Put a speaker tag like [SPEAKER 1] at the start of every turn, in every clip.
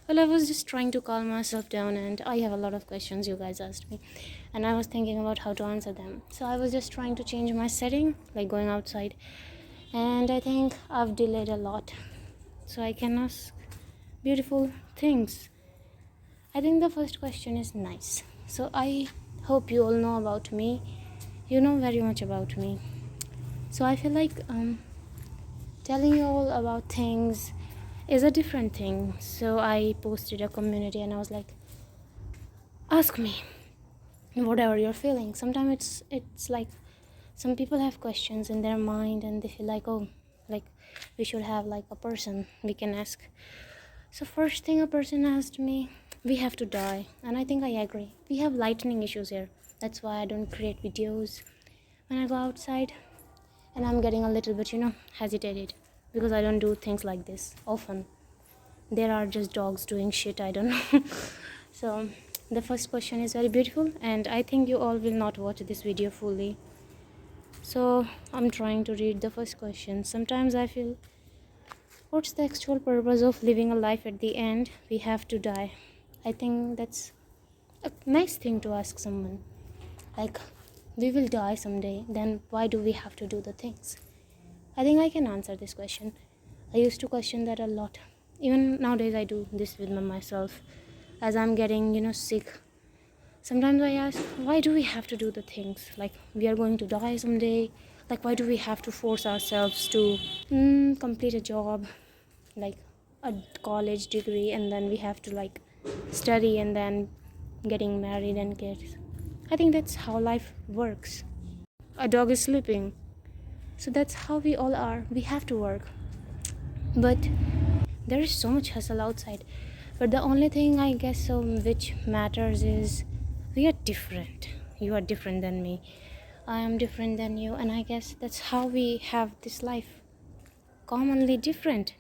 [SPEAKER 1] Well, I was just trying to calm myself down, and I have a lot of questions you guys asked me, and I was thinking about how to answer them. So I was just trying to change my setting, like going outside, and I think I've delayed a lot, so I can ask beautiful things. I think the first question is nice. So I hope you all know about me. You know very much about me. So I feel like telling you all about things is a different thing. So I posted a community and I was like, ask me whatever you're feeling. Sometimes it's like some people have questions in their mind and they feel like, oh, like we should have like a person we can ask. So first thing a person asked me, we have to die, and I think I agree. We have lightning issues here. That's why I don't create videos when I go outside, and I'm getting a little bit, hesitated because I don't do things like this often. There are just dogs doing shit, I don't know. So the first question is very beautiful, and I think you all will not watch this video fully. So I'm trying to read the first question. Sometimes I feel, what's the actual purpose of living a life at the end? We have to die. I think that's a nice thing to ask someone. Like, we will die someday, then why do we have to do the things? I think I can answer this question. I used to question that a lot. Even nowadays, I do this with myself as I'm getting, sick. Sometimes I ask, why do we have to do the things? Like, we are going to die someday. Like, why do we have to force ourselves to complete a job, like a college degree, and then we have to like study and then getting married and kids? I think that's how life works. A dog is sleeping. So that's how we all are. We have to work. But there is so much hustle outside. But the only thing I guess which matters is we are different. You are different than me. I am different than you, and I guess that's how we have this life. Commonly different.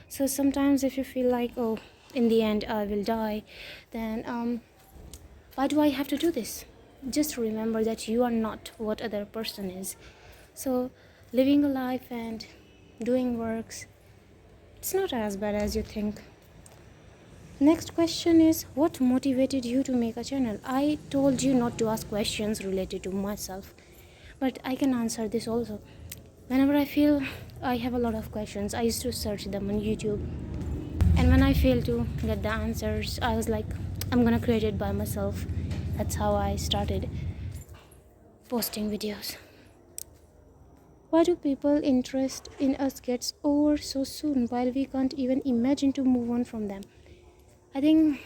[SPEAKER 1] So sometimes if you feel like, oh, in the end I will die, then why do I have to do this? Just remember that you are not what other person is. So living a life and doing works, it's not as bad as you think. Next question is, what motivated you to make a channel? I told you not to ask questions related to myself, but I can answer this also. Whenever I feel I have a lot of questions, I used to search them on YouTube, and when I fail to get the answers, I was like, I'm gonna create it by myself. That's how I started posting videos. Why do people interest in us gets over so soon while we can't even imagine to move on from them? I think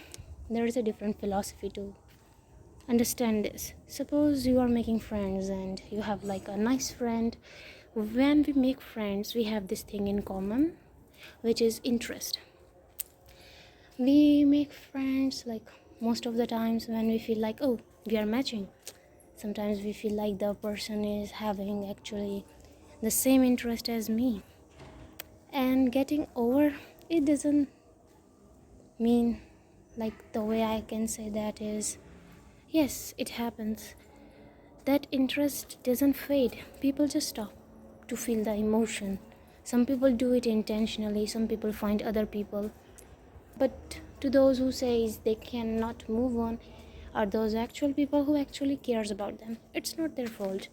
[SPEAKER 1] there is a different philosophy to understand this. Suppose you are making friends and you have like a nice friend. When we make friends, we have this thing in common, which is interest. We make friends like most of the times when we feel like, oh, we are matching. Sometimes we feel like the person is having actually the same interest as me. And getting over it doesn't mean, like, the way I can say that is, yes, it happens. That interest doesn't fade. People just stop to feel the emotion. Some people do it intentionally, some people find other people. But to those who says they cannot move on are those actual people who actually cares about them. It's not their fault.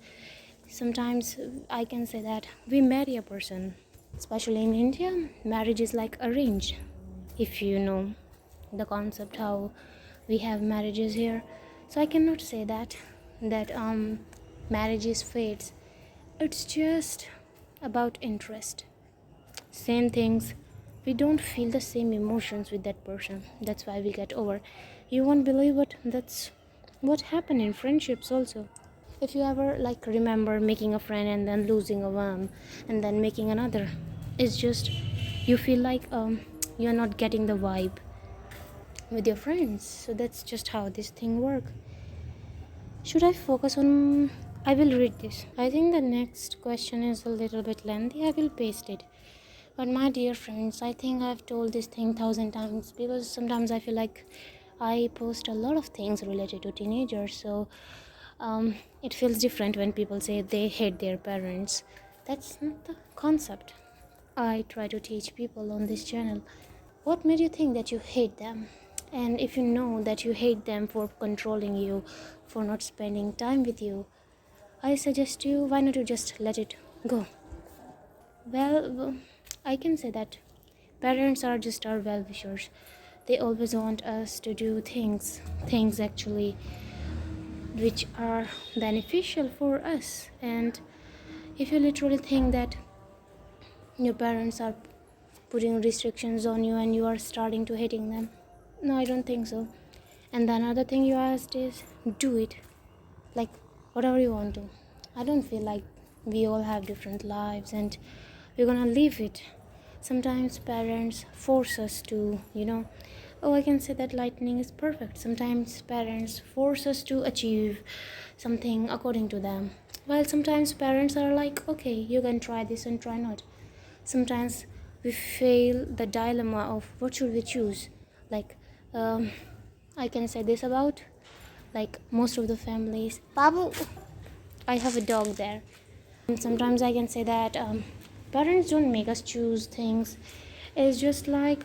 [SPEAKER 1] Sometimes I can say that we marry a person, especially in India, marriage is like arranged. If you know the concept how we have marriages here, so I cannot say that marriage is fate. It's just about interest. Same things, we don't feel the same emotions with that person. That's why we get over. You won't believe it, that's what happened in friendships also. If you ever like remember making a friend and then losing a one and then making another, it's just you feel like you're not getting the vibe with your friends. So that's just how this thing work. Should I focus on, I will read this. I think the next question is a little bit lengthy. I will paste it. But my dear friends, I think I've told this thing 1,000 times because sometimes I feel like I post a lot of things related to teenagers. So it feels different when people say they hate their parents. That's not the concept I try to teach people on this channel. What made you think that you hate them? And if you know that you hate them for controlling you, for not spending time with you, I suggest you, why not you just let it go? Well, I can say that parents are just our well wishers. They always want us to do things actually which are beneficial for us. And if you literally think that your parents are putting restrictions on you and you are starting to hating them, no, I don't think so. And the another thing you asked is, do it, like whatever you want to. I don't feel like we all have different lives and we're gonna live it. Sometimes parents force us to, oh, I can say that lightning is perfect. Sometimes parents force us to achieve something according to them, while sometimes parents are like, okay, you can try this and try not. Sometimes we fail the dilemma of what should we choose. Like, I can say this about, like, most of the families, Babu, I have a dog there. Sometimes I can say that parents don't make us choose things. It's just like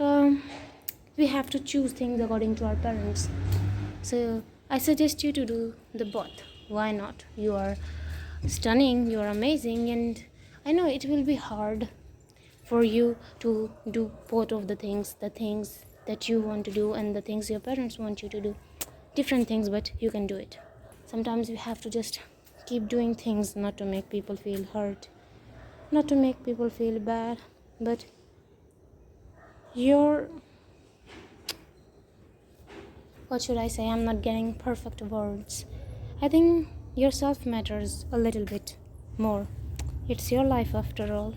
[SPEAKER 1] we have to choose things according to our parents. So I suggest you to do the both. Why not? You are stunning, you are amazing, and I know it will be hard for you to do both of the things that you want to do and the things your parents want you to do. Different things, but you can do it. Sometimes you have to just keep doing things not to make people feel hurt, not to make people feel bad, but your, what should I say? I'm not getting perfect words. I think yourself matters a little bit more. It's your life after all.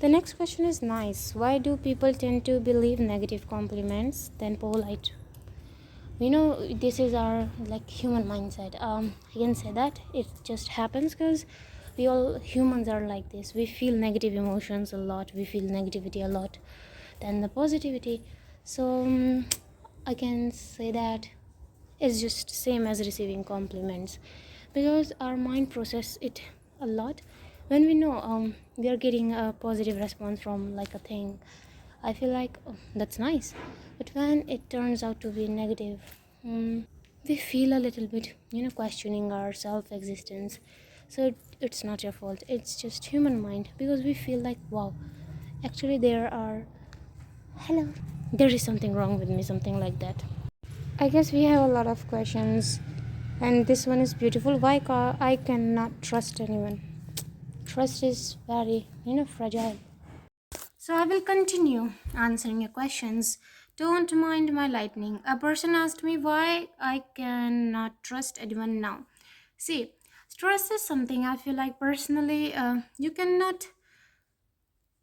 [SPEAKER 1] The next question is nice. Why do people tend to believe negative compliments than polite? This is our like human mindset. I can say that it just happens because we all humans are like this. We feel negative emotions a lot, we feel negativity a lot than the positivity. So I can say that it's just same as receiving compliments, because our mind process it a lot. When we know we are getting a positive response from like a thing, I feel like, oh, that's nice. But when it turns out to be negative, we feel a little bit, questioning our self-existence. So it's not your fault. It's just human mind, because we feel like, wow, actually hello, there is something wrong with me, something like that. I guess we have a lot of questions, and this one is beautiful. Why I cannot trust anyone? Trust is very, fragile. So I will continue answering your questions. Don't mind my lightning. A person asked me why I cannot trust anyone now. See, trust is something I feel like personally you cannot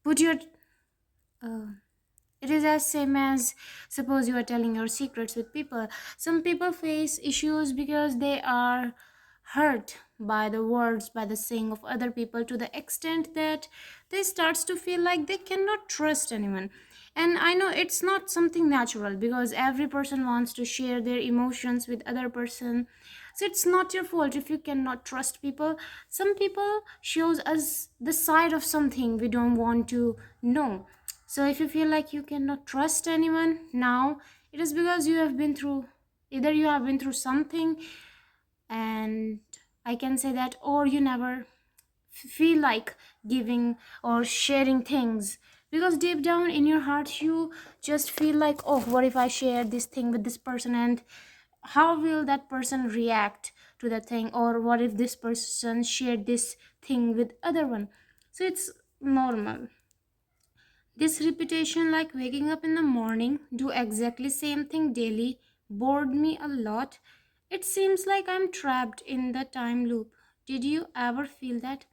[SPEAKER 1] put your. Uh, it is as same as, suppose you are telling your secrets with people. Some people face issues because they are hurt by the words, by the saying of other people, to the extent that they starts to feel like they cannot trust anyone. And I know it's not something natural, because every person wants to share their emotions with other person. So it's not your fault if you cannot trust people. Some people shows us the side of something we don't want to know. So if you feel like you cannot trust anyone now, it is because you have been through, either you have been through something, and I can say that, or you never feel like giving or sharing things, because deep down in your heart you just feel like, oh, what if I share this thing with this person, and how will that person react to that thing, or what if this person shared this thing with other one. So it's normal. This repetition, like waking up in the morning, do exactly same thing daily, bored me a lot. It seems like I'm trapped in the time loop. Did you ever feel that?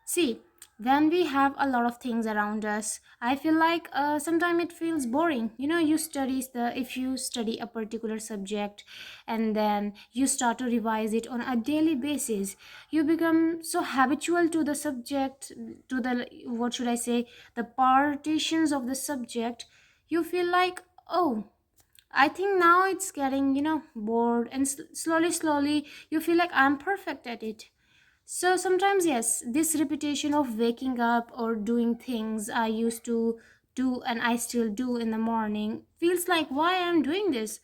[SPEAKER 1] See, when we have a lot of things around us, I feel like sometimes it feels boring. If you study a particular subject and then you start to revise it on a daily basis, you become so habitual to the subject, to the, what should I say, the partitions of the subject. You feel like, oh, I think now it's getting, bored, and slowly you feel like I'm perfect at it. So sometimes, yes, this repetition of waking up or doing things I used to do and I still do in the morning feels like why I'm doing this.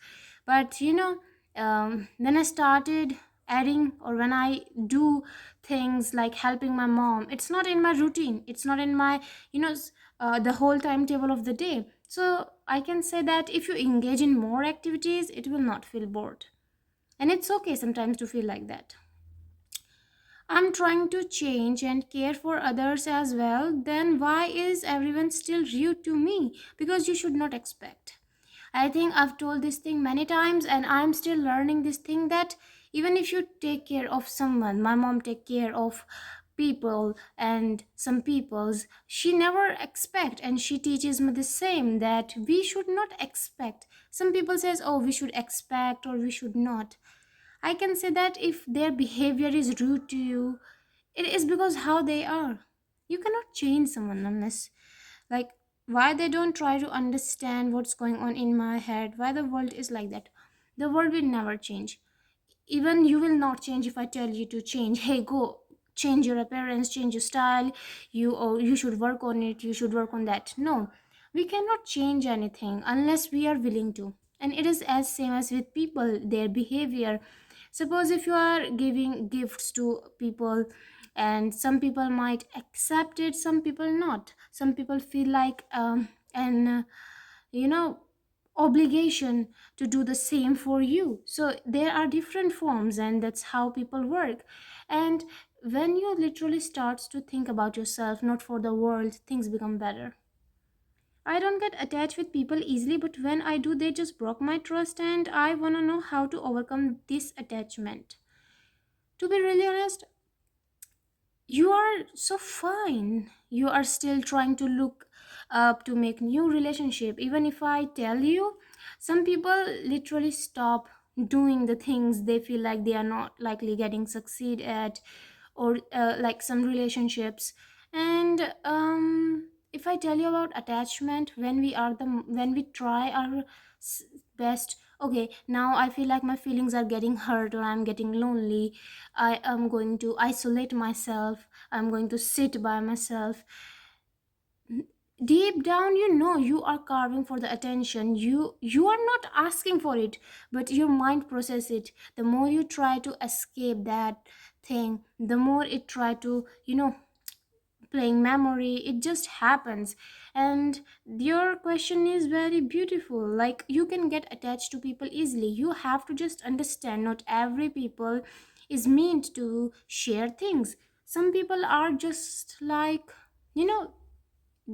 [SPEAKER 1] But when I started adding, or when I do things like helping my mom, it's not in my routine, it's not in my the whole timetable of the day. So I can say that if you engage in more activities, it will not feel bored. And it's okay sometimes to feel like that. I'm trying to change and care for others as well, then why is everyone still rude to me? Because you should not expect. I think I've told this thing many times and I'm still learning this thing that even if you take care of someone, my mom take care of people and some people's, she never expect, and she teaches me the same, that we should not expect. Some people says, oh, we should expect or we should not. I can say that if their behavior is rude to you, it is because how they are. You cannot change someone unless, like, why they don't try to understand what's going on in my head, why the world is like that. The world will never change. Even you will not change if I tell you to change. Hey, go change your appearance, change your style. You should work on it. You should work on that. No, we cannot change anything unless we are willing to. And it is as same as with people, their behavior. Suppose if you are giving gifts to people, and some people might accept it, some people not. Some people feel like an you know obligation to do the same for you. So there are different forms, and that's how people work. And when you literally starts to think about yourself, not for the world, things become better. I don't get attached with people easily, but when I do, they just broke my trust, and I want to know how to overcome this attachment. To be really honest, you are so fine, you are still trying to look up to make new relationship. Even if I tell you, some people literally stop doing the things they feel like they are not likely getting succeed at, or like some relationships. And if I tell you about attachment, when we try our s- best, okay, now I feel like my feelings are getting hurt or I'm getting lonely, I am going to isolate myself, I'm going to sit by myself. Deep down, you are carving for the attention. You are not asking for it, but your mind process it. The more you try to escape that thing, the more it try to playing memory, it just happens. And your question is very beautiful, like you can get attached to people easily. You have to just understand, not every people is meant to share things. Some people are just like, you know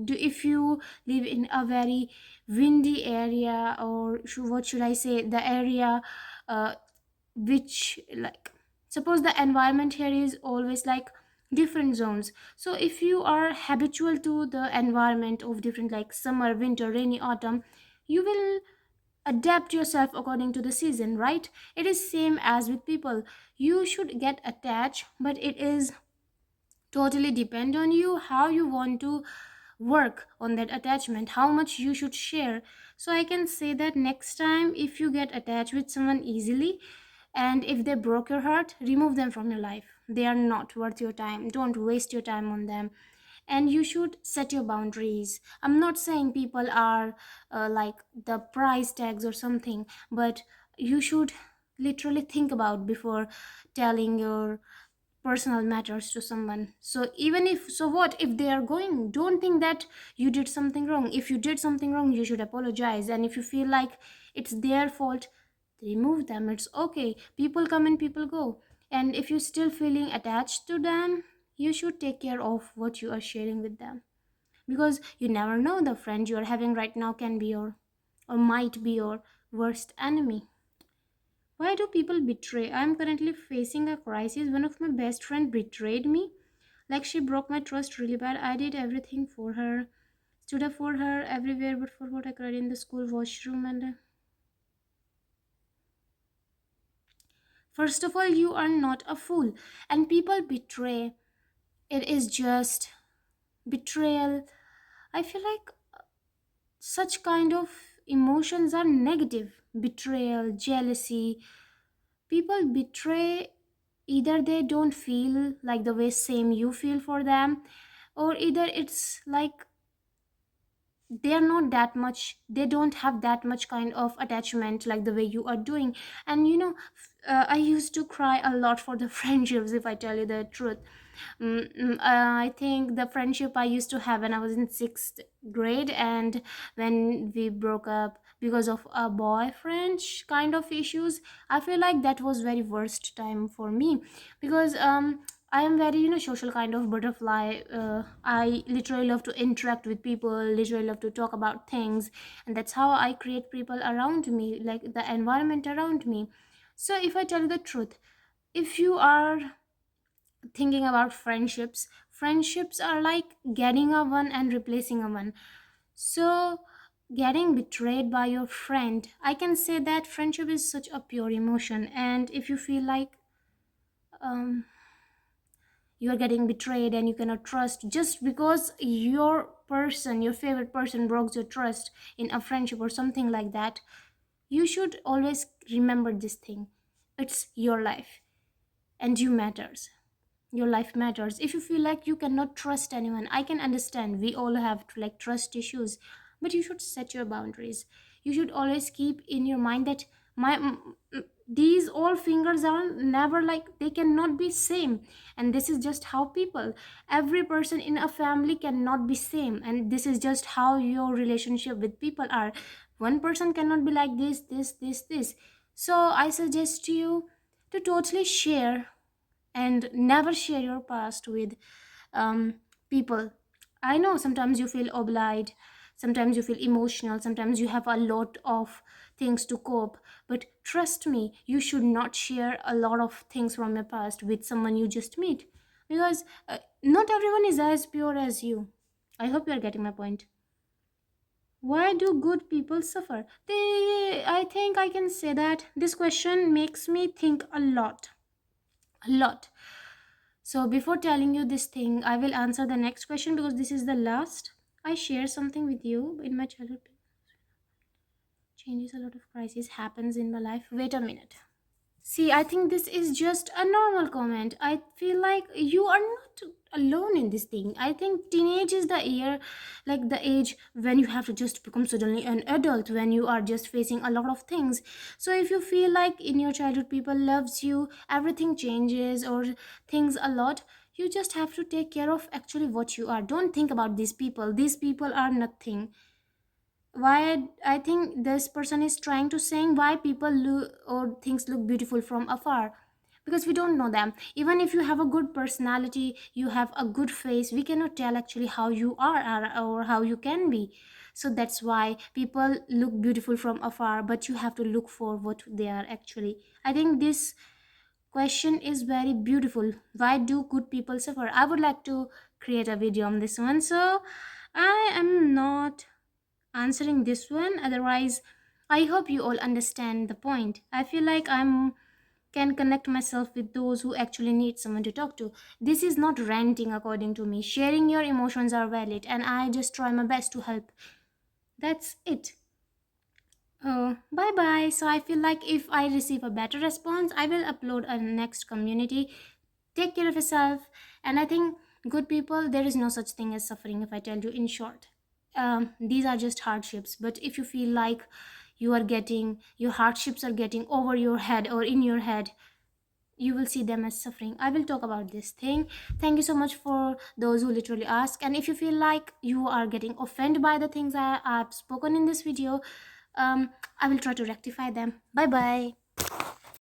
[SPEAKER 1] if you live in a very windy area, or what should I say, the area uh, which, like, suppose the environment here is always like different zones. So if you are habitual to the environment of different, like summer, winter, rainy, autumn, you will adapt yourself according to the season, right? It is same as with people. You should get attached, but it is totally depend on you how you want to work on that attachment, how much you should share. So I can say that next time if you get attached with someone easily, and if they broke your heart, remove them from your life. They are not worth your time, don't waste your time on them. And you should set your boundaries. I'm not saying people are like the price tags or something, but you should literally think about before telling your personal matters to someone. So even if, so what if they are going, don't think that you did something wrong. If you did something wrong, you should apologize. And if you feel like it's their fault, remove them. It's okay, people come and people go. And if you're still feeling attached to them, you should take care of what you are sharing with them, because you never know, the friend you are having right now can be your, or might be your worst enemy. Why do people betray? I am currently facing a crisis. One of my best friend betrayed me. Like, she broke my trust really bad. I did everything for her, stood up for her everywhere, but for what I cried in the school washroom. And first of all, you are not a fool. And people betray. It is just betrayal. I feel like such kind of emotions are negative. Betrayal, jealousy. People betray, either they don't feel like the way same you feel for them, or either it's like they are not that much, they don't have that much kind of attachment like the way you are doing. And I used to cry a lot for the friendships, if I tell you the truth. I think the friendship I used to have when I was in sixth grade, and when we broke up because of a boyfriend kind of issues, I feel like that was very worst time for me. Because I am very, social kind of butterfly. I literally love to interact with people, literally love to talk about things, and that's how I create people around me, like the environment around me. So if I tell you the truth, if you are thinking about friendships, friendships are like getting a one and replacing a one. So getting betrayed by your friend, I can say that friendship is such a pure emotion. And if you feel like um you are getting betrayed and you cannot trust just because your favorite person broke your trust in a friendship or something like that, you should always remember this thing: it's your life, and you matters. Your life matters. If you feel like you cannot trust anyone, I can understand, we all have like trust issues, but you should set your boundaries. You should always keep in your mind that these all fingers are never like, they cannot be same. And this is just how people, every person in a family cannot be same, and this is just how your relationship with people are. One person cannot be like this. So I suggest you to totally share, and never share your past with um, people. I know sometimes you feel obliged, sometimes you feel emotional, sometimes you have a lot of things to cope, but trust me, you should not share a lot of things from your past with someone you just meet, because not everyone is as pure as you. I hope you are getting my point. Why do good people suffer? I think I can say that this question makes me think a lot. So before telling you this thing, I will answer the next question because this is the last. I share something with you in my childhood. Changes, a lot of crisis happens in my life. Wait a minute. See, I think this is just a normal comment. I feel like you are not alone in this thing. I think teenage is the year, like the age when you have to just become suddenly an adult, when you are just facing a lot of things. So if you feel like in your childhood people loves you, everything changes or things a lot, you just have to take care of actually what you are. Don't think about these people. These people are nothing. Why I think this person is trying to saying why people look or things look beautiful from afar, because we don't know them. Even if you have a good personality, you have a good face, we cannot tell actually how you are, or how you can be. So that's why people look beautiful from afar, but you have to look for what they are actually. I think this question is very beautiful. Why do good people suffer? I would like to create a video on this one, so I am not answering this one. Otherwise, I hope you all understand the point. I feel like I'm can connect myself with those who actually need someone to talk to. This is not ranting according to me. Sharing your emotions are valid, and I just try my best to help. That's it. Oh, bye bye. So I feel like if I receive a better response, I will upload a next community. Take care of yourself. And I think good people, there is no such thing as suffering, if I tell you in short. These are just hardships. But if you feel like your hardships are getting over your head or in your head, you will see them as suffering. I will talk about this thing. Thank you so much for those who literally ask. And if you feel like you are getting offended by the things I've spoken in this video, I will try to rectify them. Bye bye.